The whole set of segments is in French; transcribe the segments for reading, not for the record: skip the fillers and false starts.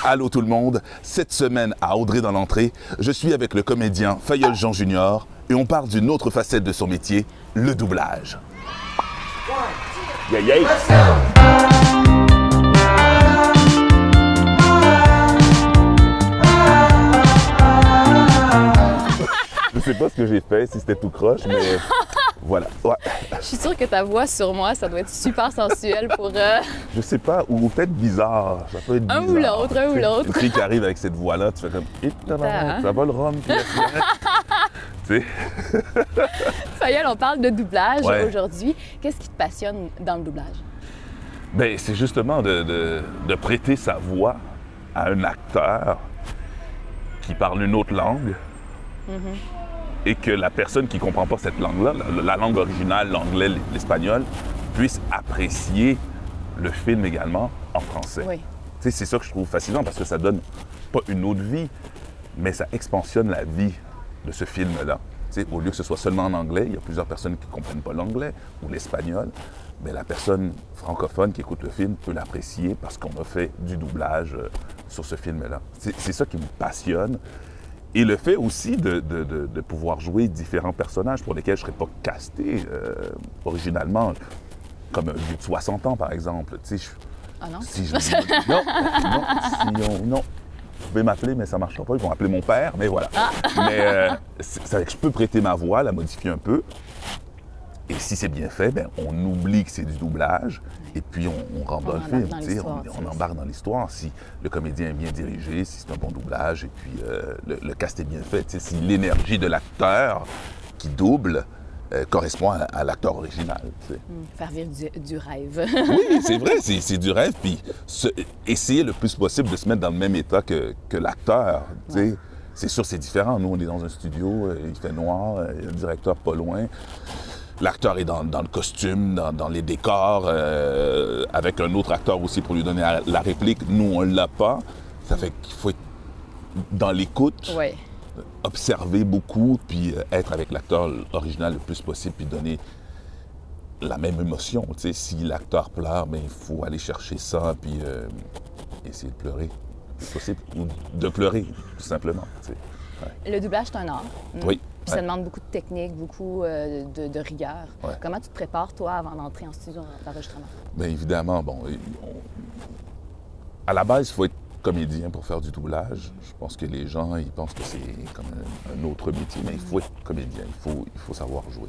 Allô tout le monde, cette semaine à Audrey dans l'entrée, je suis avec le comédien Fayolle Jean Junior et on parle d'une autre facette de son métier, le doublage. Yeah, yeah. Je sais pas ce que j'ai fait, si c'était tout croche, mais voilà. Ouais. Je suis sûre que ta voix sur moi, ça doit être super sensuel pour... Je sais pas, ou peut-être bizarre. Ça peut être bizarre. Un ou l'autre, un ou l'autre. Une fille qui arrive avec cette voix-là, tu fais comme « ça va le rhum? » Tu sais? Fayolle, on parle de doublage Ouais. aujourd'hui. Qu'est-ce qui te passionne dans le doublage? Ben, c'est justement de prêter sa voix à un acteur qui parle une autre langue et que la personne qui ne comprend pas cette langue-là, la langue originale, l'anglais, l'espagnol, puisse apprécier le film également en français. Oui. Tu sais, c'est ça que je trouve fascinant parce que ça donne pas une autre vie, mais ça expansionne la vie de ce film-là. Tu sais, au lieu que ce soit seulement en anglais, il y a plusieurs personnes qui ne comprennent pas l'anglais ou l'espagnol, mais la personne francophone qui écoute le film peut l'apprécier parce qu'on a fait du doublage sur ce film-là. C'est ça qui me passionne. Et le fait aussi de pouvoir jouer différents personnages pour lesquels je ne serais pas casté originalement, comme un vieux de 60 ans, par exemple. Tu sais, Ah non? si je... non. Vous pouvez m'appeler, mais ça ne marchera pas. Ils vont appeler mon père, mais voilà. Mais c'est que je peux prêter ma voix, la modifier un peu. Et si c'est bien fait, ben, on oublie que c'est du doublage et puis on rentre dans le film. On embarque dans l'histoire. Si le comédien est bien dirigé, si c'est un bon doublage et puis le cast est bien fait, si l'énergie de l'acteur qui double correspond à l'acteur original. Faire vivre du rêve. Oui, c'est vrai, c'est du rêve. Puis essayer le plus possible de se mettre dans le même état que l'acteur. Ouais. C'est sûr, c'est différent. Nous, on est dans un studio, il fait noir, il y a le directeur pas loin. L'acteur est dans le costume, dans les décors, avec un autre acteur aussi pour lui donner la réplique. Nous, on ne l'a pas. Ça fait qu'il faut être dans l'écoute, ouais. Observer beaucoup, puis être avec l'acteur original le plus possible, puis donner la même émotion. Tu sais, si l'acteur pleure, bien, il faut aller chercher ça, puis essayer de pleurer, si possible, ou de pleurer, tout simplement. Tu sais. Ouais. Le doublage, c'est un art. Oui. Puis ça demande beaucoup de technique, beaucoup de rigueur. Ouais. Comment tu te prépares, toi, avant d'entrer en studio d'enregistrement? Bien évidemment, à la base, il faut être comédien pour faire du doublage. Je pense que les gens, ils pensent que c'est comme un autre métier, mais il faut être comédien, il faut savoir jouer.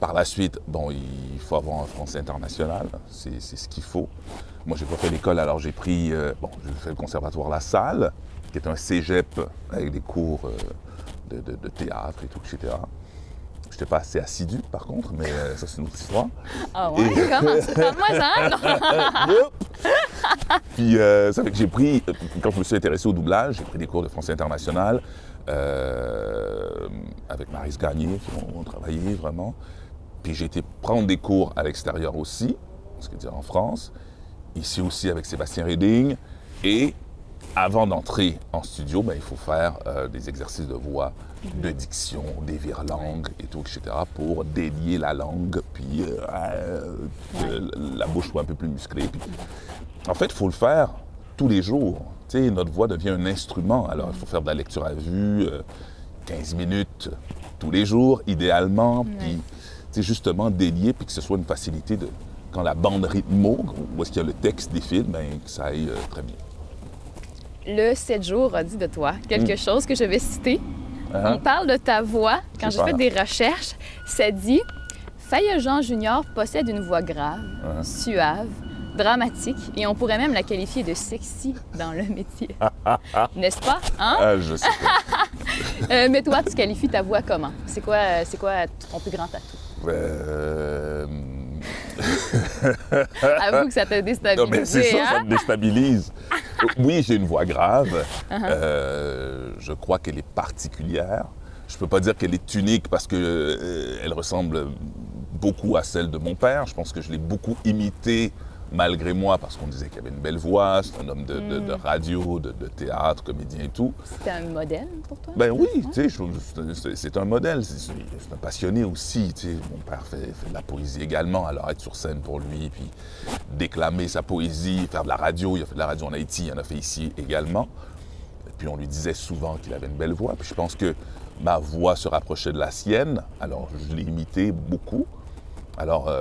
Par la suite, il faut avoir un français international, c'est ce qu'il faut. Moi, j'ai pas fait l'école, alors j'ai pris, j'ai fait le conservatoire La Salle, qui est un cégep avec des cours de théâtre et tout, etc. Je n'étais pas assez assidu, par contre, mais ça, c'est une autre histoire. Ah ouais? Comment ça? Parle-moi ça! Puis, ça fait que j'ai pris, quand je me suis intéressé au doublage, j'ai pris des cours de français international avec Maryse Gagné, qui ont travaillé vraiment. Puis j'ai été prendre des cours à l'extérieur aussi, ce qui veut dire en France, ici aussi avec Sébastien Reding, et avant d'entrer en studio, il faut faire des exercices de voix, de diction, des vire-langues et tout, etc. pour délier la langue, puis que la bouche soit un peu plus musclée. Puis... En fait, il faut le faire tous les jours. Tu sais, notre voix devient un instrument. Alors, il faut faire de la lecture à vue, 15 minutes tous les jours, idéalement. Puis, justement, délier, puis que ce soit une facilité de... Quand la bande rythmo, où est-ce qu'il y a le texte des films, que ça aille très bien. Le 7 jours a dit de toi quelque chose que je vais citer. On parle de ta voix. Quand j'ai fait des recherches, ça dit « Fayolle Jean Junior possède une voix grave, suave, dramatique et on pourrait même la qualifier de sexy dans le métier. » N'est-ce pas? Hein? Je sais pas. Mais toi, tu qualifies ta voix comment? C'est quoi ton plus grand atout? Avoue que ça t'a déstabilisé. Non, mais c'est ça, hein? ça me déstabilise. Oui, j'ai une voix grave. Je crois qu'elle est particulière. Je ne peux pas dire qu'elle est unique parce qu'elle ressemble beaucoup à celle de mon père. Je pense que je l'ai beaucoup imitée malgré moi, parce qu'on disait qu'il avait une belle voix, c'est un homme de radio, de théâtre, comédien et tout. C'était un modèle pour toi? Ben oui, tu sais, c'est un modèle. C'est un passionné aussi, tu sais. Mon père fait de la poésie également, alors être sur scène pour lui, puis déclamer sa poésie, faire de la radio. Il a fait de la radio en Haïti, il en a fait ici également. Et puis on lui disait souvent qu'il avait une belle voix. Puis je pense que ma voix se rapprochait de la sienne, alors je l'ai imité beaucoup. Alors,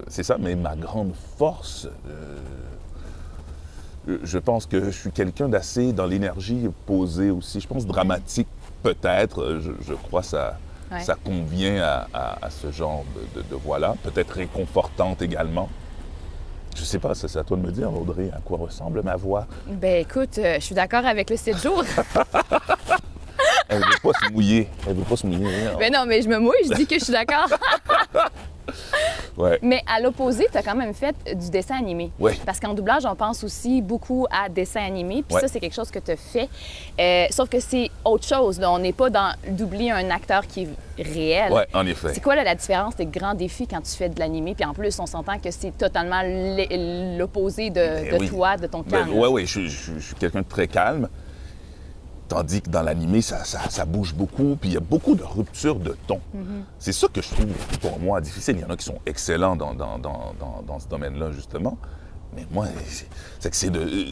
c'est ça, mais ma grande force, je pense que je suis quelqu'un d'assez dans l'énergie posée aussi. Je pense dramatique, peut-être. Je crois que ça convient à ce genre de voix-là. Peut-être réconfortante également. Je sais pas, c'est à toi de me dire, Audrey, à quoi ressemble ma voix? Ben écoute, je suis d'accord avec le 7 jours. Elle veut pas se mouiller. Elle veut pas se mouiller. Ben non, mais je me mouille, je dis que je suis d'accord. Ouais. Mais à l'opposé, tu as quand même fait du dessin animé. Oui. Parce qu'en doublage, on pense aussi beaucoup à dessin animé. Puis ça, c'est quelque chose que tu as fait. Sauf que c'est autre chose. Là. On n'est pas dans doubler un acteur qui est réel. Oui, en effet. C'est quoi là, la différence des grands défis quand tu fais de l'animé? Puis en plus, on s'entend que c'est totalement l'opposé de toi, de ton calme. Oui, je suis quelqu'un de très calme. Tandis que dans l'animé, ça bouge beaucoup, puis il y a beaucoup de ruptures de ton. C'est ça que je trouve, pour moi, difficile. Il y en a qui sont excellents dans ce domaine-là, justement. Mais moi, c'est que c'est de...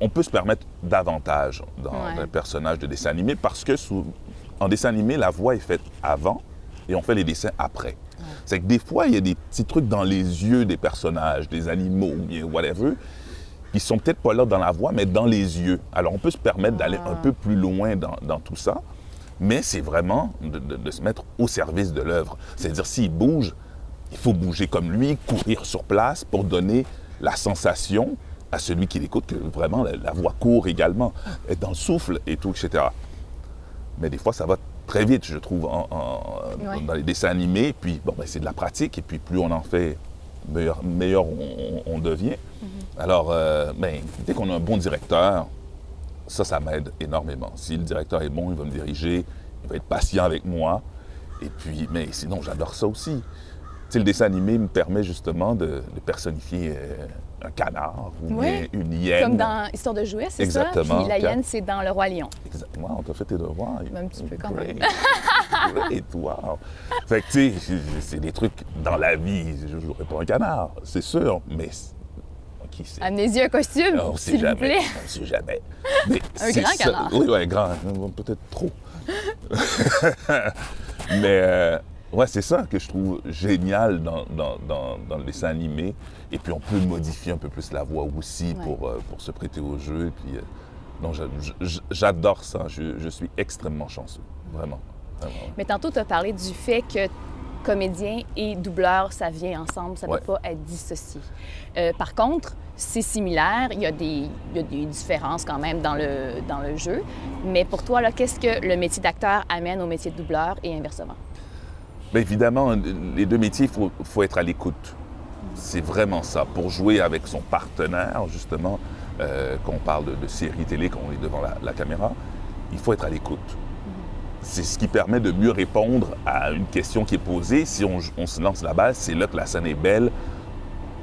On peut se permettre davantage dans un personnage de dessin animé parce que en dessin animé, la voix est faite avant et on fait les dessins après. C'est que des fois, il y a des petits trucs dans les yeux des personnages, des animaux, ou bien whatever, qui sont peut-être pas là dans la voix, mais dans les yeux. Alors, on peut se permettre d'aller un peu plus loin dans tout ça, mais c'est vraiment de se mettre au service de l'œuvre. C'est-à-dire, s'il bouge, il faut bouger comme lui, courir sur place pour donner la sensation à celui qui l'écoute que vraiment la voix court également, être dans le souffle et tout, etc. Mais des fois, ça va très vite, je trouve, dans les dessins animés. Puis, bon, ben, c'est de la pratique, et puis plus on en fait, meilleur on devient. Alors, dès qu'on a un bon directeur, ça m'aide énormément. Si le directeur est bon, il va me diriger, il va être patient avec moi. Et puis, mais sinon, j'adore ça aussi. Tu sais, le dessin animé me permet justement de personnifier un canard ou bien une hyène. Comme dans Histoire de jouets, c'est ça? Exactement. Puis la hyène, c'est dans Le Roi Lion. Exactement. On t'a fait tes devoirs. Un petit peu quand même. Great, wow. Fait que, tu sais, c'est des trucs dans la vie. Je ne jouerai pas un canard, c'est sûr, mais... Amenez-y un costume, s'il vous plaît. On ne sait jamais. Mais un grand canard. Oui, un grand. Peut-être trop. Mais c'est ça que je trouve génial dans le dessin animé. Et puis, on peut modifier un peu plus la voix aussi pour se prêter au jeu. Et puis, donc, j'adore ça. Je suis extrêmement chanceux. Vraiment. Mais tantôt, tu as parlé du fait que comédien et doubleur, ça vient ensemble, ça ne peut pas être dissocié. Par contre, c'est similaire, il y a des différences quand même dans le jeu. Mais pour toi, là, qu'est-ce que le métier d'acteur amène au métier de doubleur et inversement? Bien évidemment, les deux métiers, il faut être à l'écoute. C'est vraiment ça. Pour jouer avec son partenaire, justement, quand on parle de séries télé, quand on est devant la caméra, il faut être à l'écoute. C'est ce qui permet de mieux répondre à une question qui est posée. Si on se lance la balle, c'est là que la scène est belle,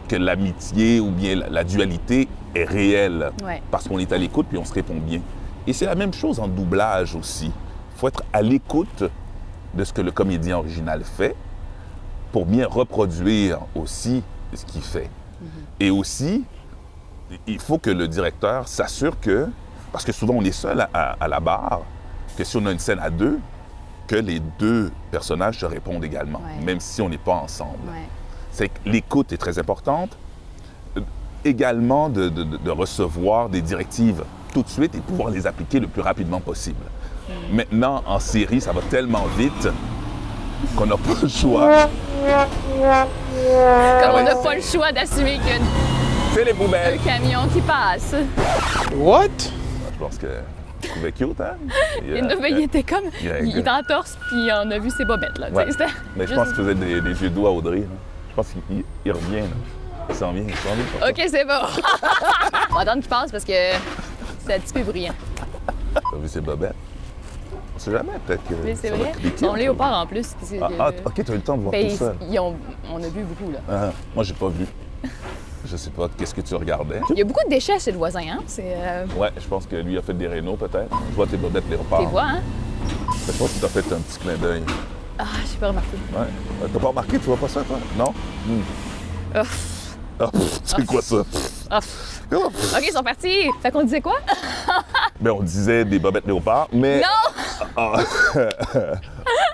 que l'amitié ou bien la dualité est réelle. Parce qu'on est à l'écoute puis on se répond bien. Et c'est la même chose en doublage aussi. Il faut être à l'écoute de ce que le comédien original fait pour bien reproduire aussi ce qu'il fait. Et aussi, il faut que le directeur s'assure que, parce que souvent on est seul à la barre, que si on a une scène à deux, que les deux personnages se répondent également, même si on n'est pas ensemble. C'est que l'écoute est très importante. Également de recevoir des directives tout de suite et pouvoir les appliquer le plus rapidement possible. Maintenant, en série, ça va tellement vite qu'on n'a pas le choix. Comme on n'a pas le choix d'assumer qu'il y a c'est les poubelles. un camion qui passe. What? Je pense que je trouvais cute, hein? Il était comme... Il est en torse, puis on a vu ses bobettes, là. Mais je pense qu'il faisait des yeux doux à Audrey. Là. Je pense qu'il revient, là. Il s'en vient. OK, c'est bon. On va attendre qu'il passe parce que c'est un petit peu bruyant. T'as vu ses bobettes? On sait jamais, peut-être que... Mais c'est vrai. Son léopard en plus. OK, t'as eu le temps de voir tout ça. On a vu beaucoup, là. Moi, j'ai pas vu. Je sais pas, qu'est-ce que tu regardais? Il y a beaucoup de déchets chez le voisin, hein? Ouais, je pense que lui a fait des rénaux peut-être. Je vois tes bobettes léopard. Tes voix, hein? Je pense que tu as fait un petit clin d'œil. Ah, j'ai pas remarqué. Ouais. T'as pas remarqué, tu vois pas ça, toi? Non? C'est quoi ça? OK, ils sont partis! Fait qu'on disait quoi? Ben, on disait des bobettes léopard, mais... Non!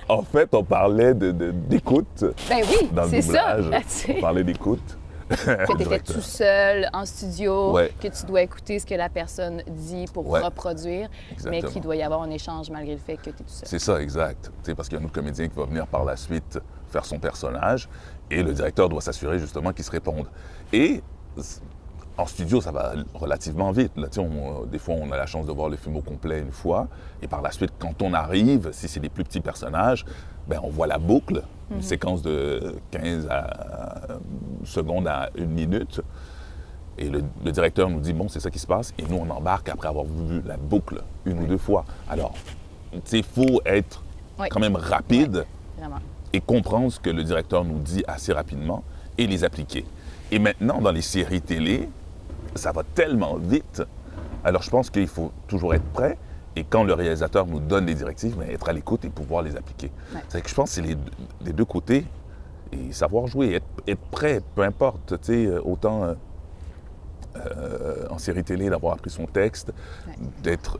En fait, on parlait d'écoute. Ben oui, dans le c'est ça. doublage. On parlait d'écoute. Que tu étais tout seul en studio, Ouais. que tu dois écouter ce que la personne dit pour reproduire, mais qu'il doit y avoir un échange malgré le fait que tu es tout seul. C'est ça, exact. Tu sais, parce qu'il y a un autre comédien qui va venir par la suite faire son personnage et le directeur doit s'assurer justement qu'il se réponde. Et en studio, ça va relativement vite. Là, des fois, on a la chance de voir le film au complet une fois. Et par la suite, quand on arrive, si c'est des plus petits personnages, ben, on voit la boucle, une séquence de 15 secondes à 1 minute. Et le directeur nous dit, bon, c'est ça qui se passe. Et nous, on embarque après avoir vu la boucle 1 ou 2 fois. Alors, il faut être quand même rapide et comprendre ce que le directeur nous dit assez rapidement et les appliquer. Et maintenant, dans les séries télé, ça va tellement vite. Alors, je pense qu'il faut toujours être prêt. Et quand le réalisateur nous donne des directives, bien, être à l'écoute et pouvoir les appliquer. Ouais. C'est que je pense que c'est les deux côtés. Et savoir jouer, être prêt, peu importe. Autant en série télé, d'avoir appris son texte, d'être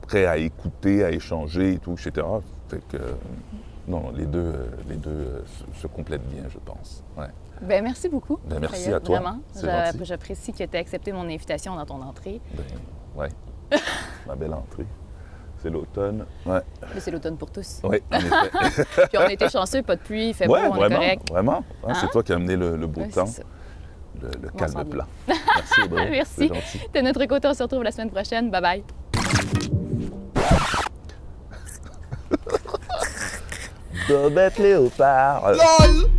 prêt à écouter, à échanger et tout, etc. Fait que, non, les deux se complètent bien, je pense. Ouais. Ben, merci beaucoup. Ben, merci à toi. Vraiment. J'apprécie que tu aies accepté mon invitation dans ton entrée. Ben, ouais. Ma belle entrée. C'est l'automne. Ouais. Mais c'est l'automne pour tous. Oui, en effet. Puis on était chanceux, pas de pluie, il fait beau, on est correct. Vraiment. Hein? C'est toi qui as amené le beau temps, le calme plat. Merci, Audrey. Merci. De notre côté, on se retrouve la semaine prochaine. Bye-bye. Bobette léopard. LOL!